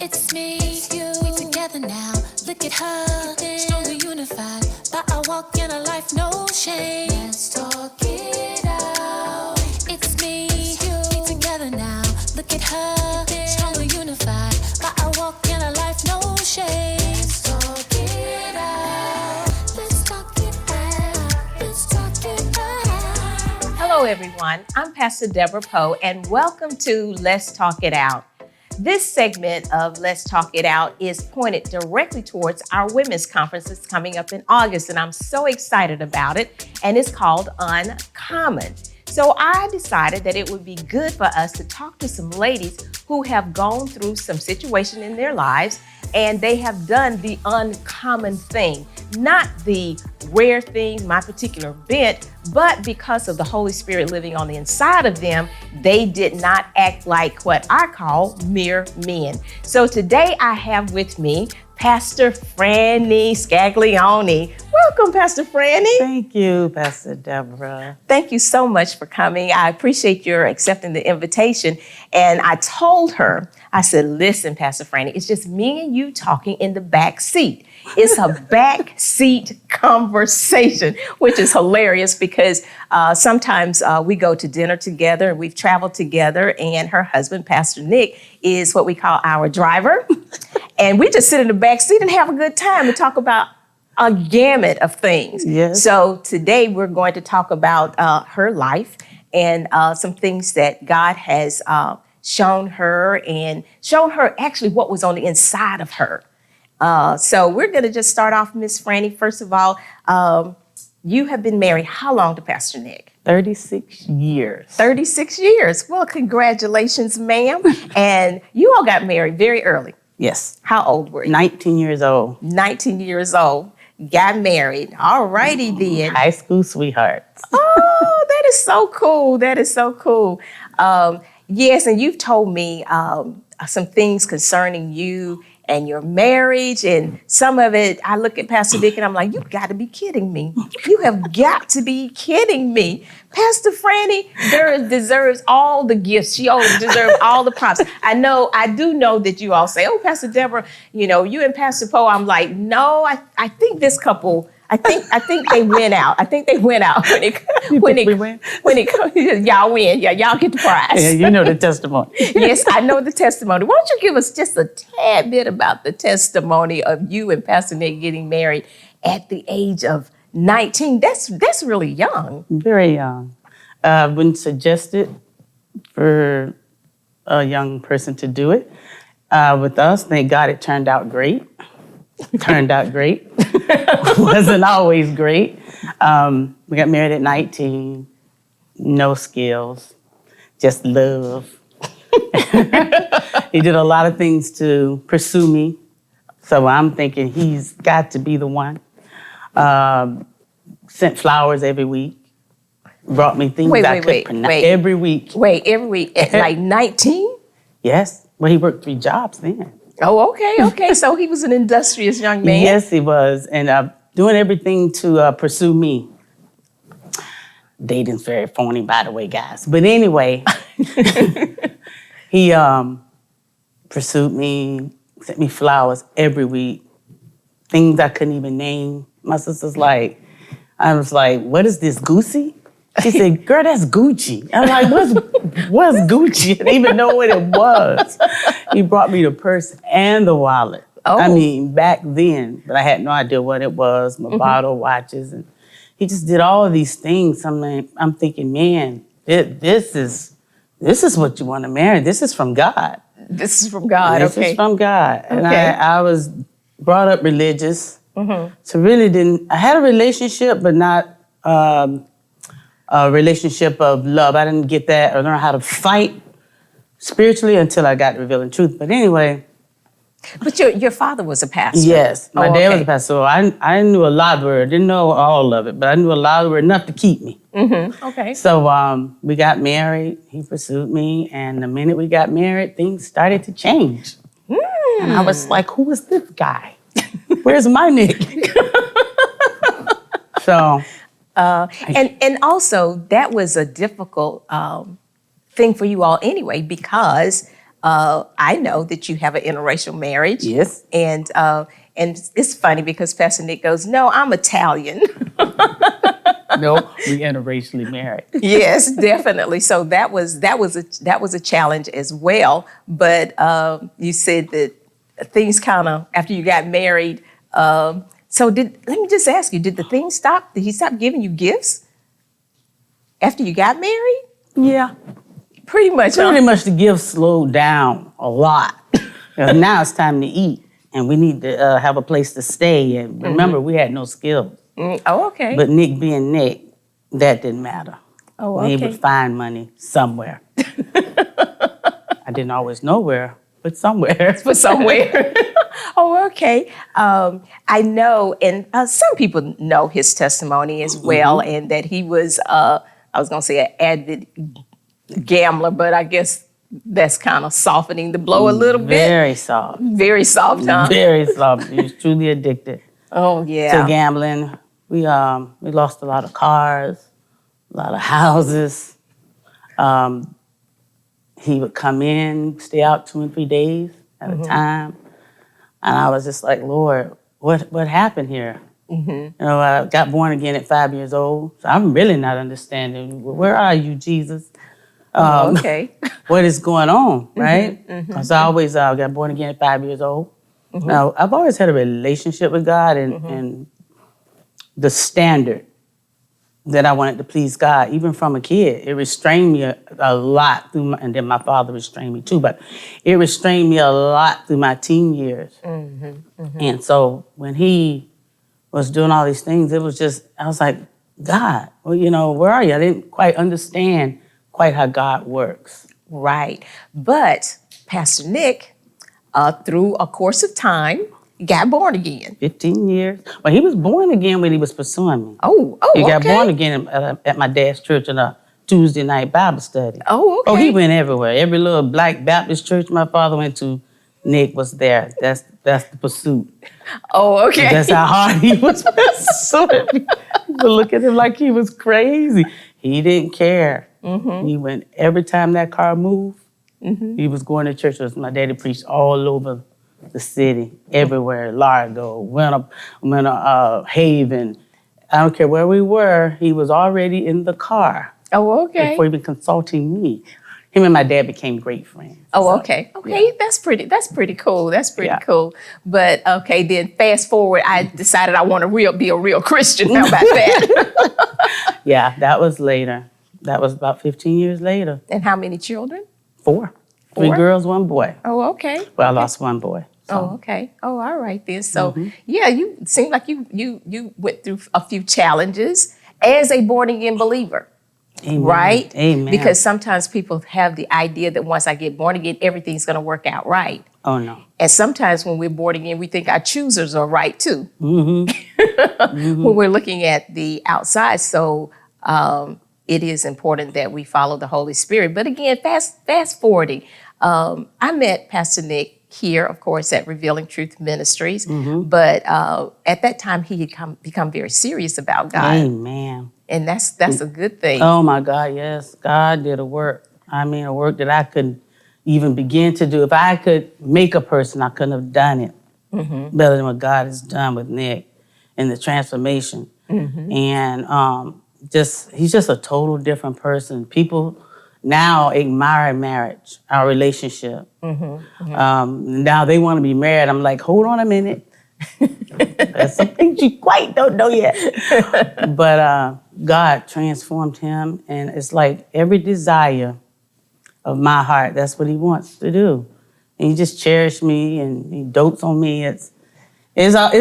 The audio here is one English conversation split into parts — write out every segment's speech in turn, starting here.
It's me, you, we together now. Look at her, stronger unified. By our walk in a life, no shame. Let's talk it out. It's me, you, we together now. Look at her, stronger unified. By our walk in a life, no shame. Let's talk it out. Let's talk it out. Let's talk it out. Hello, everyone. I'm Pastor Deborah Poe, and welcome to Let's Talk It Out. This segment of Let's Talk It Out is pointed directly towards our women's conference that's coming up in August, and I'm so excited about it, and it's called Uncommon. So I decided that it would be good for us to talk to some ladies who have gone through some situation in their lives, and they have done the uncommon thing, not the rare thing, my particular bent, but because of the Holy Spirit living on the inside of them, they did not act like what I call mere men. So today I have with me Pastor Frannie Scaglione. Welcome, Pastor Frannie. Thank you, Pastor Deborah. Thank you so much for coming. I appreciate your accepting the invitation. And I told her, I said, listen, Pastor Frannie, it's just me and you talking in the back seat. It's a back seat conversation, which is hilarious because sometimes we go to dinner together and we've traveled together, and her husband, Pastor Nick, is what we call our driver. And we just sit in the back seat and have a good time and talk about a gamut of things. Yes. So today we're going to talk about her life and some things that God has shown her actually what was on the inside of her. So we're going to just start off, Miss Frannie. First of all, you have been married how long to Pastor Nick? 36 years. 36 years. Well, congratulations, ma'am. And you all got married very early. Yes. How old were you? 19 years old. 19 years old. Got married. All righty then. High school sweethearts. Oh, that is so cool. That is so cool. Yes, and you've told me some things concerning you and your marriage, and some of it, I look at Pastor Dick and I'm like, you've got to be kidding me. You have got to be kidding me. Pastor Frannie deserves all the gifts. She deserves all the props. I do know that you all say, oh, Pastor Deborah, you and Pastor Poe. I'm like, no, I think this couple, I think they went out. I think they went out when y'all win. Yeah, y'all get the prize. Yeah, you know the testimony. Yes, I know the testimony. Why don't you give us just a tad bit about the testimony of you and Pastor Nick getting married at the age of 19? That's really young. Very young. I wouldn't suggest it for a young person to do it. With us, thank God it turned out great. Wasn't always great. We got married at 19, no skills, just love. He did a lot of things to pursue me, so I'm thinking he's got to be the one. Sent flowers every week, brought me things I could pronounce every week. Wait, every week at like 19? Yes, well, he worked 3 jobs then. Oh, okay. So he was an industrious young man. Yes, he was, and doing everything to pursue me. Dating's very phony, by the way, guys. But anyway, he pursued me, sent me flowers every week, things I couldn't even name. My sister's like, I was like, what is this, Goosey? She said, girl, that's Gucci. I'm like, what's Gucci? I didn't even know what it was. He brought me the purse and the wallet. Oh. I mean, back then, but I had no idea what it was, my bottle, watches. And he just did all of these things. I'm thinking, man, this is what you want to marry. This is from God. This is from God, This is from God. And okay. I was brought up religious. So really I had a relationship, but not a relationship of love. I didn't get that or learn how to fight spiritually until I got the revealing truth. But anyway. But your father was a pastor. Yes, my dad was okay. a pastor. So I knew a lot of the word. Didn't know all of it, but I knew a lot of the word, enough to keep me. Okay. So we got married. He pursued me. And the minute we got married, things started to change. And I was like, who is this guy? Where's my Nick? So. And also, that was a difficult thing for you all anyway, because I know that you have an interracial marriage. Yes. And it's funny because Pastor Nick goes, "No, I'm Italian." No, we interracially married. Yes, definitely. So that was a challenge as well. But you said that things kind of after you got married. So let me just ask you: did the thing stop? Did he stop giving you gifts after you got married? Yeah. Pretty much. Pretty much the gifts slowed down a lot. Now it's time to eat, and we need to have a place to stay. And remember, we had no skills. Oh, okay. But Nick being Nick, that didn't matter. Oh, He okay. would find money somewhere. I didn't always know where, but somewhere. For somewhere. Oh, okay. I know, and some people know his testimony as well, and that he was, I was going to say an avid gambler, but I guess that's kind of softening the blow a little bit. Very soft. Very soft, huh? Very soft. He was truly addicted Oh, yeah. to gambling. We lost a lot of cars, a lot of houses. He would come in, stay out 2 and 3 days at a time. And I was just like, Lord, what happened here? You know, I got born again at 5 years old. So I'm really not understanding. Where are you, Jesus? Okay. What is going on, right? Because I always got born again at 5 years old. Now, I've always had a relationship with God and the standard that I wanted to please God, even from a kid. It restrained me a lot through and then my father restrained me too, but it restrained me a lot through my teen years. And so when he was doing all these things, it was just, I was like, God, well, you know, where are you? I didn't quite understand quite how God works. Right. But Pastor Nick, through a course of time, got born again. 15 years. Well, he was born again when he was pursuing me. Oh, He got okay. born again at my dad's church in a Tuesday night Bible study. Oh, okay. Oh, he went everywhere. Every little black Baptist church my father went to, Nick was there. That's the pursuit. Oh, okay. That's how hard he was pursuing me. People look at him like he was crazy. He didn't care. He went every time that car moved. He was going to church. My daddy preached all over the city, everywhere. Largo, Winter, Haven. I don't care where we were. He was already in the car Oh, okay. before even consulting me. Him and my dad became great friends. Oh, So, okay. Okay, yeah. that's pretty cool. That's pretty Yeah. cool. But okay, then fast forward, I decided I want to be a real Christian. How about that? Yeah, that was later. That was about 15 years later. And how many children? 4. 3 4? girls, 1 boy. Oh, okay. Well, I lost 1 boy. So. Oh, okay. Oh, all right then. So, yeah, you seem like you went through a few challenges as a born again believer. Amen. Right? Amen. Because sometimes people have the idea that once I get born again, everything's going to work out right. Oh, no. And sometimes when we're born again, we think our choosers are right too. When we're looking at the outside. So it is important that we follow the Holy Spirit. But again, fast forwarding, I met Pastor Nick here, of course, at Revealing Truth Ministries. But at that time, he had become very serious about God. Amen. And that's a good thing. Oh, my God, yes. God did a work. I mean, a work that I couldn't even begin to do. If I could make a person, I couldn't have done it better than what God has done with Nick and the transformation. And he's just a total different person. People now admire marriage, our relationship. Now they want to be married. I'm like, hold on a minute. There's some things you quite don't know yet. But God transformed him, and it's like every desire of my heart, that's what he wants to do. And he just cherished me, and he dotes on me. It's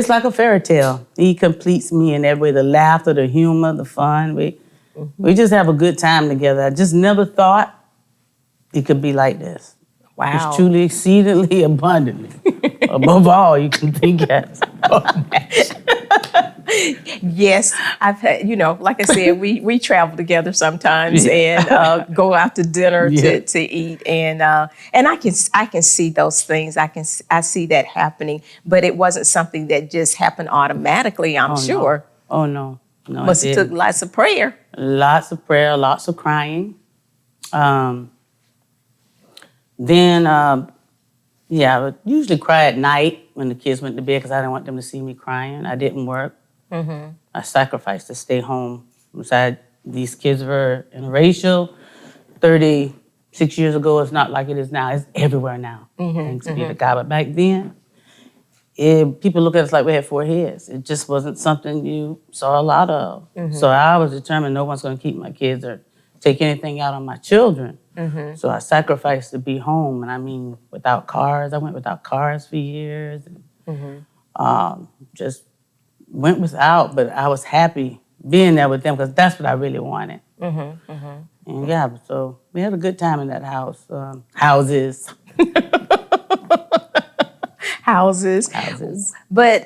like a fairy tale. He completes me in every way, the laughter, the humor, the fun. We just have a good time together. I just never thought it could be like this. Wow. It's truly exceedingly abundantly. Above all, you can think as. Yes, I've had, like I said, we travel together sometimes and go out to dinner to eat, and I can see those things. I see that happening, but it wasn't something that just happened automatically. I'm sure. No. Oh no, no. Must have took lots of prayer. Lots of prayer, lots of crying. Then, I would usually cry at night when the kids went to bed because I didn't want them to see me crying. I didn't work. I sacrificed to stay home. Besides, these kids were interracial. 36 years ago, it's not like it is now. It's everywhere now. Thanks be to God. But back then, people look at us like we had four heads. It just wasn't something you saw a lot of. So I was determined no one's going to keep my kids or take anything out on my children. So I sacrificed to be home. And I mean, without cars. I went without cars for years. And, just went without, but I was happy being there with them because that's what I really wanted. And yeah, so we had a good time in that house. Houses. Houses. But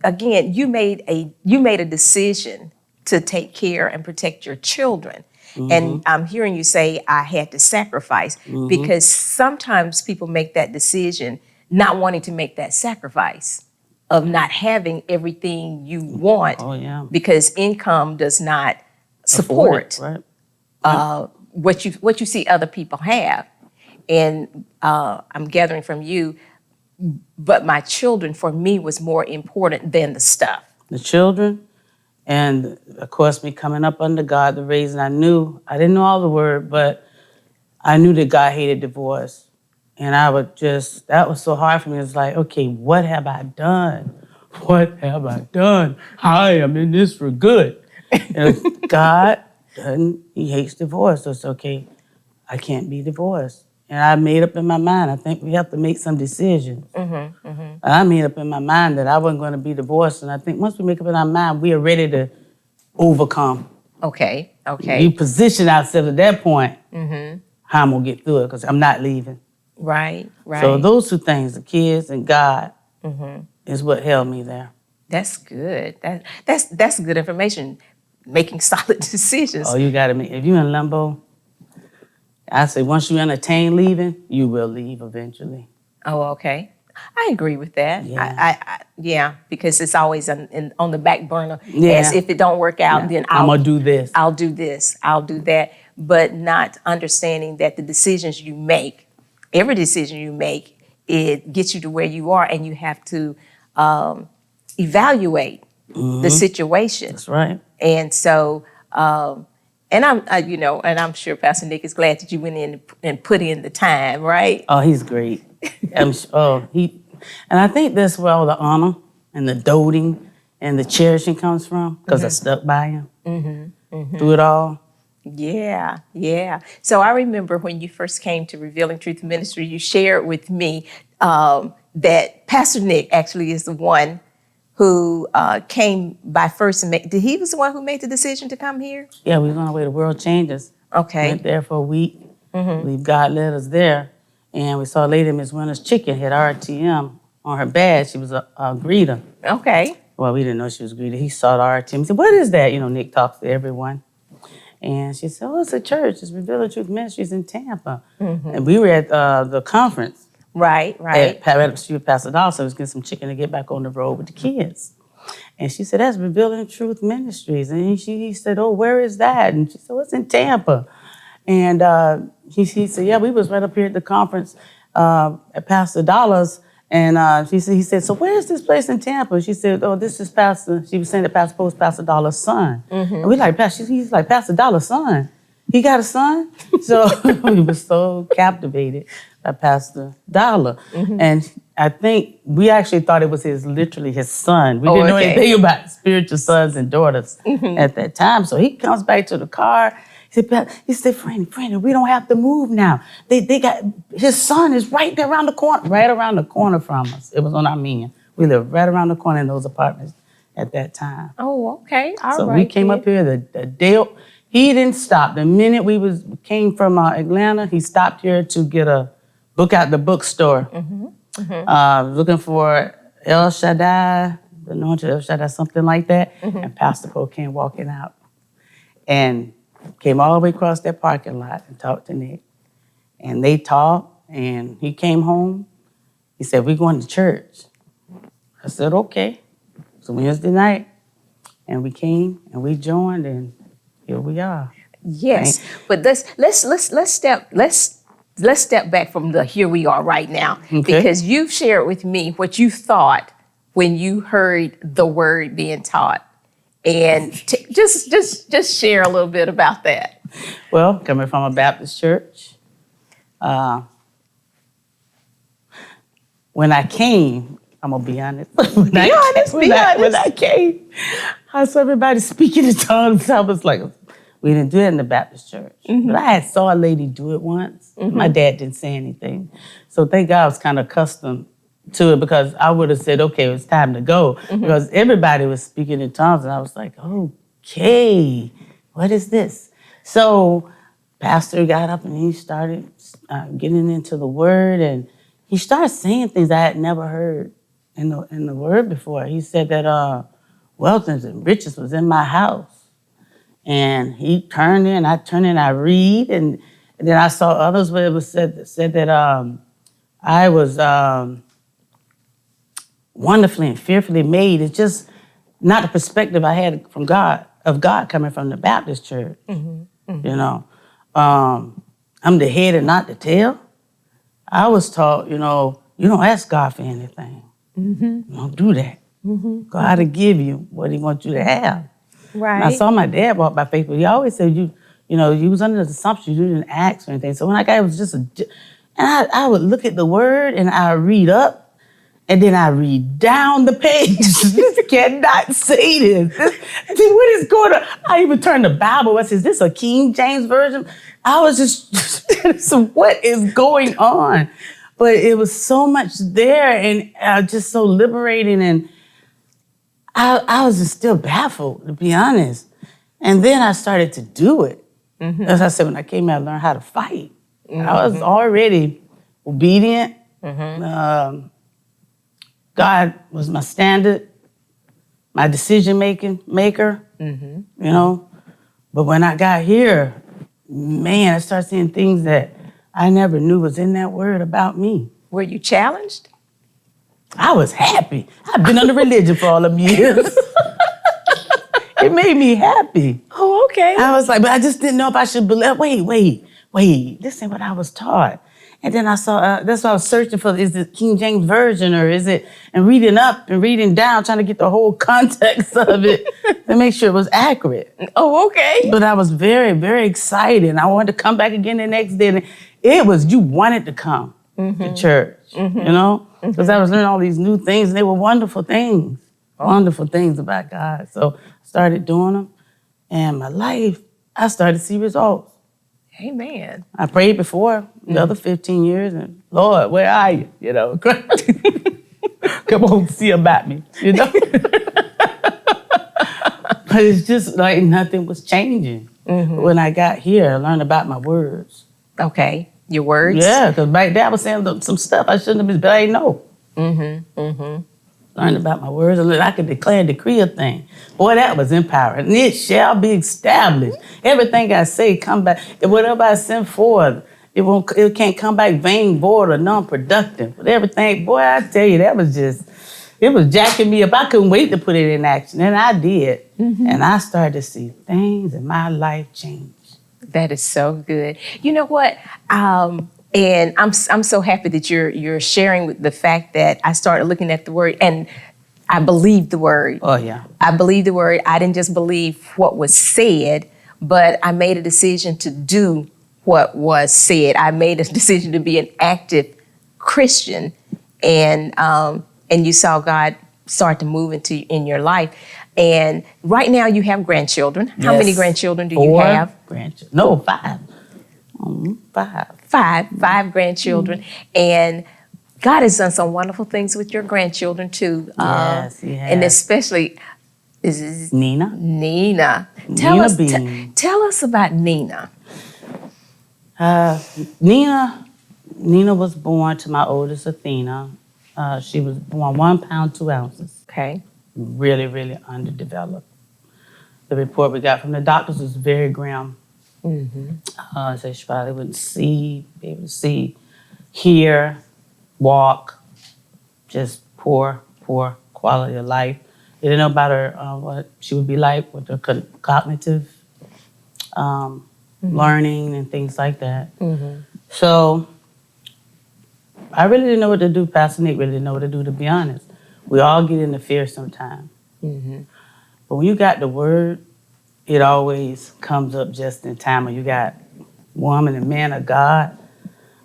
again, you made a decision to take care and protect your children. And I'm hearing you say I had to sacrifice because sometimes people make that decision not wanting to make that sacrifice of not having everything you want because income does not support what you see other people have. And I'm gathering from you, but my children for me was more important than the stuff. The children, and of course me coming up under God, the reason I didn't know all the word, but I knew that God hated divorce. And that was so hard for me. It was like, okay, what have I done? What have I done? I am in this for good. And God he hates divorce. So it's okay, I can't be divorced. And I made up in my mind, I think we have to make some decisions. I made up in my mind that I wasn't going to be divorced. And I think once we make up in our mind, we are ready to overcome. Okay. We position ourselves at that point, how I'm going to get through it, because I'm not leaving. Right. So those two things, the kids and God, is what held me there. That's good. That's good information. Making solid decisions. Oh, you got to make, if you're in limbo, I say once you entertain leaving, you will leave eventually. Oh, okay. I agree with that. Yeah. Because it's always on the back burner. As if it don't work out, then I'm going to do this. I'll do this. I'll do that. But not understanding that the decisions you make, every decision you make, it gets you to where you are, and you have to evaluate the situation. That's right. And so, and I'm sure Pastor Nick is glad that you went in and put in the time, right? Oh, he's great. And I think that's where all the honor and the doting and the cherishing comes from, because I stuck by him through it all. Yeah. So I remember when you first came to Revealing Truth Ministry, you shared with me that Pastor Nick actually is the one who came by first and he was the one who made the decision to come here? Yeah, we was on our way to World Changers. Okay. Went there for a week. I believe God led us there. And we saw Lady Miss Winter's Chicken had RTM on her badge. She was a greeter. Okay. Well, we didn't know she was a greeter. He saw the RTM. He said, what is that? Nick talks to everyone. And she said, oh, it's a church. It's Revealing Truth Ministries in Tampa. And we were at the conference. Right. She was Pastor Dollar, so we was getting some chicken to get back on the road with the kids. And she said, that's Revealing Truth Ministries. And he said, oh, where is that? And she said, oh, it's in Tampa. And he said, yeah, we was right up here at the conference at Pastor Dollar's. And he said, so where is this place in Tampa? She said, oh, this is she was saying that Pastor Dollar's son. And we like, he's like, Pastor Dollar's son? He got a son? So we were so captivated by Pastor Dollar. And I think we actually thought it was literally his son. We didn't know anything about spiritual sons and daughters at that time. So he comes back to the car. He said, Frannie, we don't have to move now. They got, his son is right there around the corner from us. It was on Armenian. We lived right around the corner in those apartments at that time. Oh, okay. All right. So we came up here the day. He didn't stop. The minute we came from Atlanta, he stopped here to get a book out the bookstore. Looking for El Shaddai, the anointed El Shaddai, something like that. And Pastor Poe came walking out and came all the way across that parking lot and talked to Nick. And they talked, and he came home. He said, we're going to church. I said, okay. So Wednesday night, and we came and we joined, and here we are. Yes, but let's let's step back from the here we are right now, Okay. because you've shared with me what you thought when you heard the word being taught. And just share a little bit about that. Well, coming from a Baptist church, when I came, I'm gonna be honest. When I came, I saw everybody speaking in tongues. I was like, we didn't do it in the Baptist church. But I had saw a lady do it once. My dad didn't say anything. So thank God I was kind of accustomed to it, because I would have said, okay, it's time to go. Because everybody was speaking in tongues, and I was like, okay, what is this? So pastor got up and he started getting into the word, and he started saying things I had never heard in the word before. He said that wealth and riches was in my house. And he turned in, I read, and then I saw others where it was said that I was wonderfully and fearfully made. It's just not the perspective I had from God, of God coming from the Baptist church. You know, I'm the head and not the tail. I was taught, you don't ask God for anything. You don't do that. God will give you what he wants you to have. Right. And I saw my dad walk by faith, but he always said, you was under the assumption you didn't ask for anything. So when I got it was just and I would look at the word and I read up and then I read down the page. This cannot say this. What is going on? I even turned the Bible. I said, is this a King James version? I was just, so what is going on? But it was so much there and just so liberating, and I was just still baffled, to be honest. And then I started to do it. As I said, when I came out, I learned how to fight. I was already obedient. God was my standard, my decision maker, But when I got here, man, I started seeing things that I never knew was in that word about me. Were you challenged? I was happy. I've been under religion for all them years. It made me happy. Oh, okay. I was like, but I just didn't know if I should believe. Wait. This ain't what I was taught. And then I saw, that's why I was searching for, is it King James Version or is it, and reading up and reading down, trying to get the whole context of it to make sure it was accurate. Oh, okay. But I was very, very excited. I wanted to come back again the next day. And it was, you wanted to come to church, Because I was learning all these new things, and they were wonderful things about God. So I started doing them, and my life, I started to see results. Amen. I prayed before the other 15 years, and Lord, where are you? Come on, see about me, But it's just like nothing was changing. When I got here, I learned about my words. Okay. Your words? Yeah, because back there I was saying some stuff I shouldn't have been, but I didn't know. Learned about my words, and I could declare and decree a thing. Boy, that was empowering. And it shall be established. Everything I say come back. Whatever I send forth, it can't come back vain, void, or non-productive. But everything, boy, I tell you, that was just, it was jacking me up. I couldn't wait to put it in action, and I did. And I started to see things in my life change. That is so good. You know what? And I'm so happy that you're sharing the fact that I started looking at the word and I believed the word. Oh, yeah. I believed the word. I didn't just believe what was said, but I made a decision to do what was said. I made a decision to be an active Christian, and you saw God start to move in your life. And right now you have grandchildren. How many grandchildren do you have? 4 grandchildren. No, 5. 5. Five grandchildren. And God has done some wonderful things with your grandchildren too. Yes, he has. And especially is Nina. Tell Bean. tell us about Nina. Nina was born to my oldest, Athena. She was born 1 pound, 2 ounces. Okay. Really, really underdeveloped. The report we got from the doctors was very grim. So she probably wouldn't be able to see, hear, walk, just poor quality of life. They didn't know about her, what she would be like with her cognitive learning and things like that. So I really didn't know what to do. Pastor Nick really didn't know what to do, to be honest. We all get into fear sometimes. Mm-hmm. But when you got the word, it always comes up just in time. When you got woman and man of God,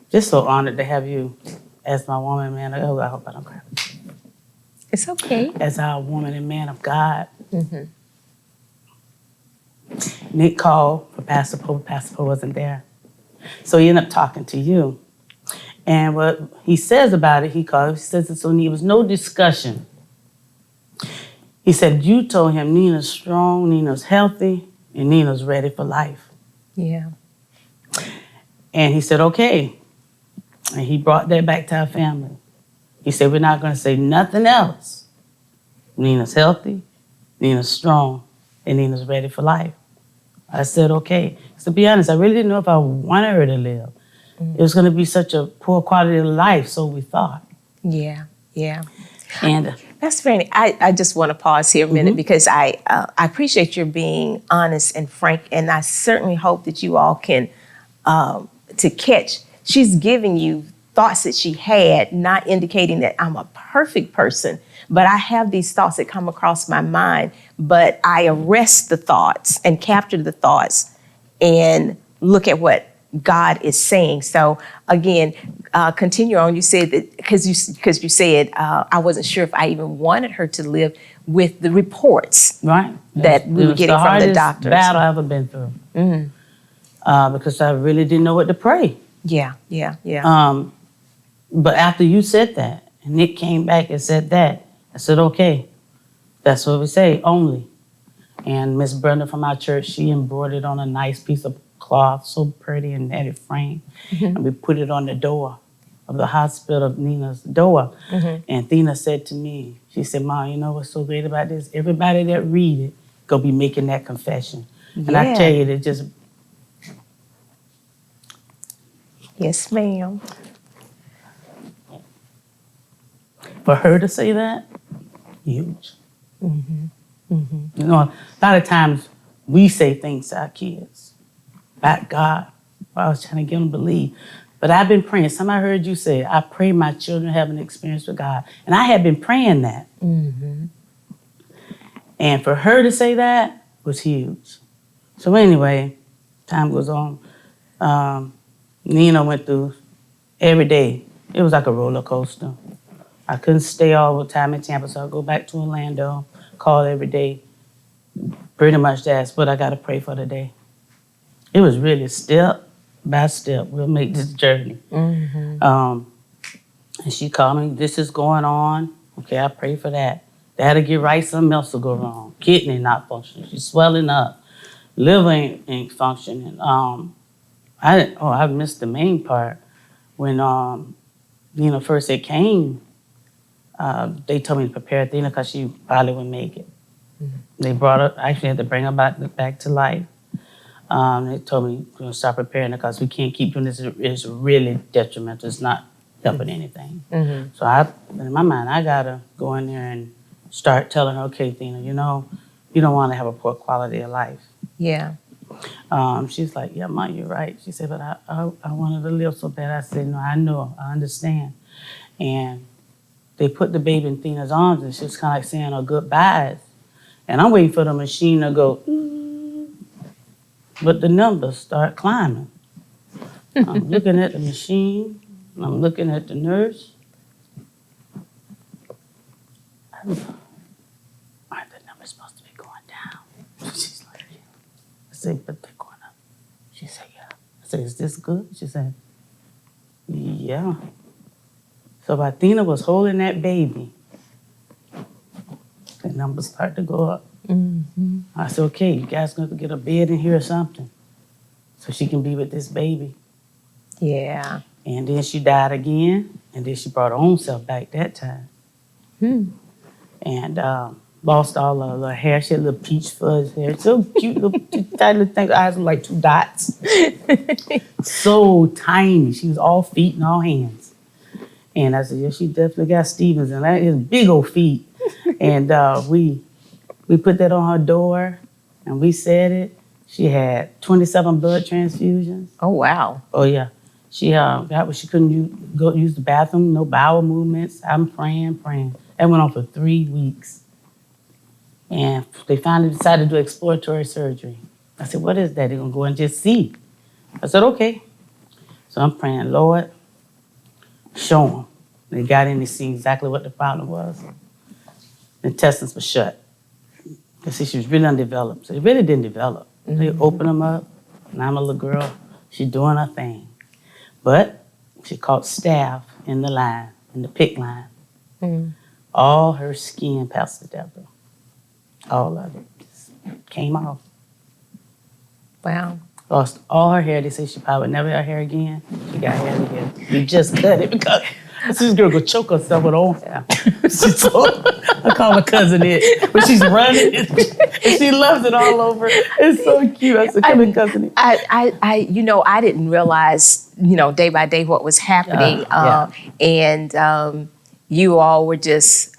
just so honored to have you as my woman and man of God. Oh, I hope I don't cry. It's okay. As our woman and man of God. Mm-hmm. Nick called for Pastor Poe. Pastor Poe wasn't there. So he ended up talking to you. And what he says about it, he says it so there was no discussion. He said, you told him Nina's strong, Nina's healthy, and Nina's ready for life. Yeah. And he said, okay. And he brought that back to our family. He said, we're not going to say nothing else. Nina's healthy, Nina's strong, and Nina's ready for life. I said, okay. To be honest, I really didn't know if I wanted her to live. It was going to be such a poor quality of life, so we thought. Yeah, yeah. And That's Frannie. I just want to pause here a minute because I appreciate your being honest and frank, and I certainly hope that you all can to catch. She's giving you thoughts that she had, not indicating that I'm a perfect person, but I have these thoughts that come across my mind, but I arrest the thoughts and capture the thoughts and look at what God is saying. So again, continue on. You said that because you said I wasn't sure if I even wanted her to live with the reports right. that we were getting from the doctors. Battle I've ever been through. Because I really didn't know what to pray. Yeah, yeah, yeah. But after you said that, and Nick came back and said that, I said, okay, that's what we say, only. And Miss Brenda from our church, she embroidered on a nice piece of cloth, so pretty, and had it framed. And we put it on the door of the hospital, of Nina's door. And Thina said to me, she said, Mom, you know what's so great about this? Everybody that read it gonna be making that confession. And I tell you, it just... Yes, ma'am. For her to say that, huge. You know, a lot of times we say things to our kids about God. I was trying to get them to believe. But I've been praying. Somebody heard you say, I pray my children have an experience with God. And I had been praying that. And for her to say that was huge. So anyway, time goes on. Nina went through every day. It was like a roller coaster. I couldn't stay all the time in Tampa, so I'd go back to Orlando, call every day. Pretty much that's what I got to pray for today. It was really step by step. We'll make this journey. And she called me, this is going on. Okay, I pray for that. That'll get right, something else will go wrong. Kidney not functioning. She's swelling up. Liver ain't functioning. I missed the main part. When first it came, they told me to prepare Athena because she probably wouldn't make it. They brought her, I actually had to bring her back to life. They told me to start preparing her because we can't keep doing this. It's really detrimental. It's not helping anything. So in my mind, I got to go in there and start telling her, okay, Athena, you know, you don't want to have a poor quality of life. Yeah. She's like, yeah, Mom, you're right. She said, but I wanted to live so bad. I said, no, I know, I understand. And they put the baby in Thena's arms, and she was kind of like saying her goodbyes. And I'm waiting for the machine to go, but the numbers start climbing. I'm looking at the machine, and I'm looking at the nurse. Aren't the numbers supposed to be going down? She's like, yeah. I said, but they're going up. She said, yeah. I said, is this good? She said, yeah. So while Athena was holding that baby, the numbers started to go up. I said, okay, you guys going to get a bed in here or something so she can be with this baby. Yeah. And then she died again, and then she brought her own self back that time. And lost all her little hair. She had little peach fuzz hair. So cute, little tiny little thing. Her eyes were like 2 dots. So tiny. She was all feet and all hands. And I said, yeah, she definitely got Stevens, and that is big old feet. And we put that on her door, and we said it. She had 27 blood transfusions. Oh, wow. Oh, yeah. She got what she couldn't go use the bathroom, no bowel movements. I'm praying. That went on for 3 weeks. And they finally decided to do exploratory surgery. I said, what is that? They're going to go and just see. I said, okay. So I'm praying, Lord, show them. They got in to see exactly what the problem was. The intestines were shut. They said she was really undeveloped. So they really didn't develop. They opened them up, and I'm a little girl. She's doing her thing. But she caught staph in the line, in the PICC line. All her skin, Pastor Deborah, all of it just came off. Wow. Lost all her hair. They say she probably would never have hair again. She got hair again. We just cut it because this girl could choke herself with her own hair. I call her cousin it, but she's running and she loves it all over. It's so cute. I said, come in, cousin it. I didn't realize, day by day what was happening. And you all were just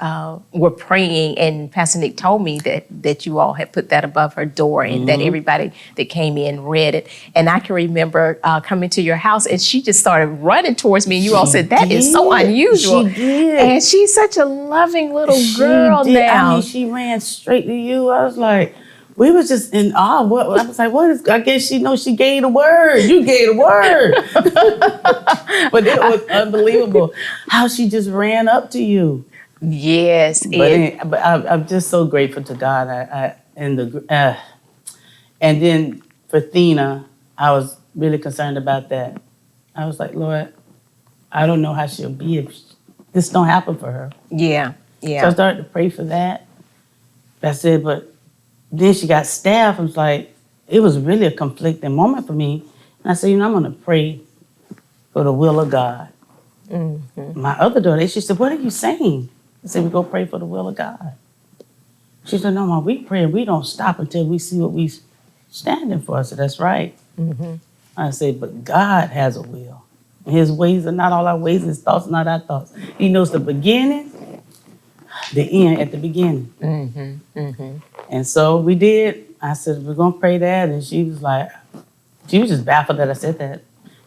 were praying, and Pastor Nick told me that you all had put that above her door, and that everybody that came in read it. And I can remember coming to your house, and she just started running towards me, and you all said, that is so unusual. She did. And she's such a loving little girl now. I mean, she ran straight to you. I was like, we was just in awe. I was like, what is, I guess she knows she gave the word. You gave the word. But it was unbelievable how she just ran up to you. Yes. But I'm just so grateful to God. And then for Thina, I was really concerned about that. I was like, Lord, I don't know how she'll be if this don't happen for her. Yeah. So I started to pray for that. I said, but then she got staph. I was like, it was really a conflicting moment for me. And I said, I'm going to pray for the will of God. My other daughter, she said, what are you saying? I said, we go pray for the will of God. She said, no, Mom, we pray and we don't stop until we see what we standing for. I said, that's right. I said, but God has a will. His ways are not all our ways, his thoughts are not our thoughts. He knows the beginning, the end at the beginning. And so we did. I said, we're going to pray that. And she was just baffled that I said that.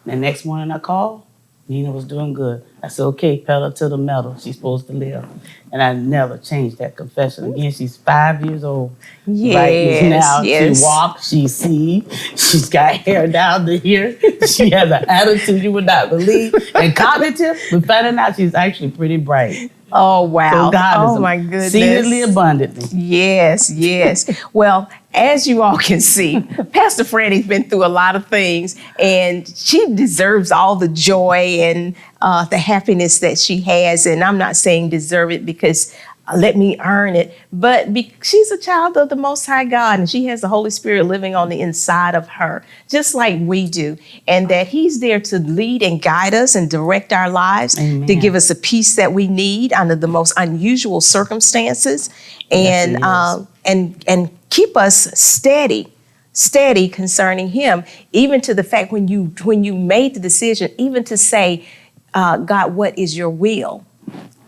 The next morning I called, Nina was doing good. I said, okay, pedal to the metal. She's supposed to live. And I never changed that confession. Again, she's 5 years old. Right now. She walks, she sees, she's got hair down to here. She has an attitude you would not believe. And cognitive, but finding out she's actually pretty bright. Oh, wow. So God is my goodness. exceedingly abundantly. Yes. Well, as you all can see, Pastor Frannie's been through a lot of things, and she deserves all the joy and the happiness that she has. And I'm not saying deserve it because let me earn it, but she's a child of the Most High God, and she has the Holy Spirit living on the inside of her, just like we do, and that he's there to lead and guide us and direct our lives, to give us the peace that we need under the most unusual circumstances, and keep us steady concerning him, even to the fact when you made the decision, even to say, God, what is your will?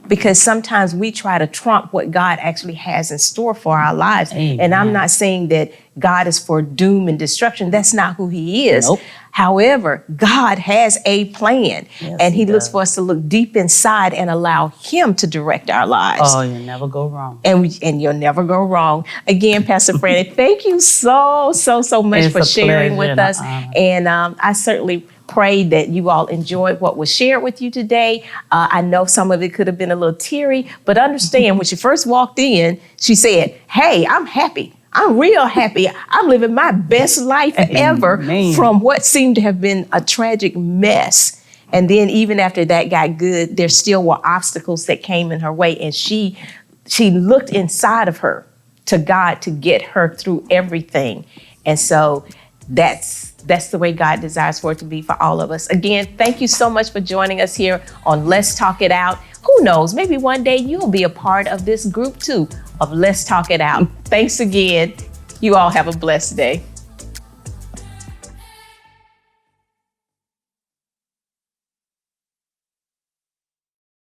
Because sometimes we try to trump what God actually has in store for our lives. Amen. And I'm not saying that God is for doom and destruction. That's not who he is. Nope. However, God has a plan, and he looks for us to look deep inside and allow him to direct our lives. Oh, you'll never go wrong. And you'll never go wrong. Again, Pastor Frannie, thank you so much for sharing with us. And I certainly pray that you all enjoyed what was shared with you today. I know some of it could have been a little teary, but understand when she first walked in, she said, hey, I'm happy. I'm real happy. I'm living my best life ever from what seemed to have been a tragic mess. And then even after that got good, there still were obstacles that came in her way. And she looked inside of her to God to get her through everything. And so that's the way God desires for it to be for all of us. Again, thank you so much for joining us here on Let's Talk It Out. Who knows, maybe one day you'll be a part of this group too of Let's Talk It Out. Thanks again. You all have a blessed day.